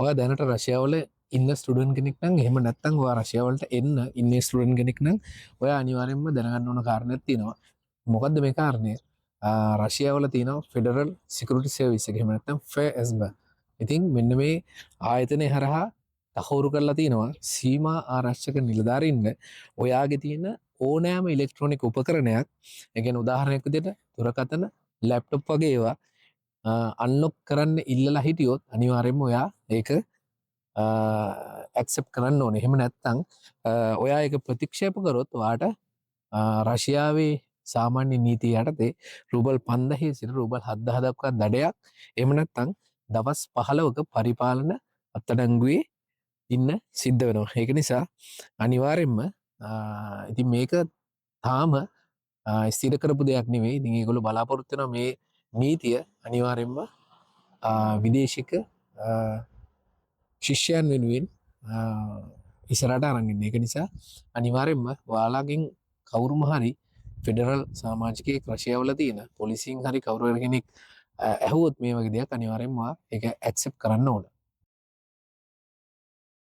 ඔය දැනට රශයාවල ඉන්න ස්ටඩන් කෙනෙක් නම් එහෙම නැත්තං වා රශයාවලට එන්න ඉන්න ස්ටඩන් කෙනෙක් නම් ඔය අනිවාරෙන්ම දැනගන්න ඕන කාරණයක් තියෙනවා. මොකක්ද මේ කාරණය? රශයාවල තියෙන ෆෙඩරල් සිකරුටි සර්විස් එක එහෙම නැත්නම් ෆස්බ. ඉතින් මෙන්න මේ ආයතනය හරහා තහවුරු කරලා තියෙනවා සීමා ආරක්ෂක නිලධාරීන්ට ඔයාගේ තියෙන ඕනෑම ඉලෙක්ට්‍රොනික උපකරණයක්, ඒ කියන්නේ උදාහරණයක් විදිහට දුරකථන, ලැප්ටොප් වගේ ඒවා අන්ලොක් කරන්න ඉල්ලලා හිටියොත් අනිවාර්යයෙන්ම ඔයා ඒක ඇක්සෙප්ට් කරන්න ඕනේ. එහෙම නැත්නම් ඔයා ඒක ප්‍රතික්ෂේප කරොත් ඔයාට රශියාවේ සාමාන්‍ය නීතිය යටතේ රුබල් 5000 සිට රුබල් 7000 දක්වා දඩයක්, එහෙම නැත්නම් දවස් 15ක පරිපාලන අත්අඩංගුවේ ඉන්න සිද්ධ වෙනවා. ඒක නිසා අනිවාර්යයෙන්ම ඉතින් මේක තාම ස්ථිර කරපු දෙයක් නෙවෙයි. ඉතින් ඒගොල්ලෝ බලාපොරොත්තු වෙනවා මේ නීතිය අනිවාර්යයෙන්ම විදේශික ශිෂ්‍යයන් වෙනුවෙන් ඉස්සරහට අරන් ඉන්නේ. ඒක නිසා අනිවාර්යයෙන්ම ඔයාලගෙන් කවුරුම හරි ෆෙඩරල් සමාජිකයෙක් රශියාවල තියෙන පොලිසියෙන් හරි කවුරු හරි කෙනෙක් ඇහුවොත් මේ වගේ දෙයක් අනිවාර්යයෙන්ම ඒක ඇක්සෙප්ට් කරන්න ඕන.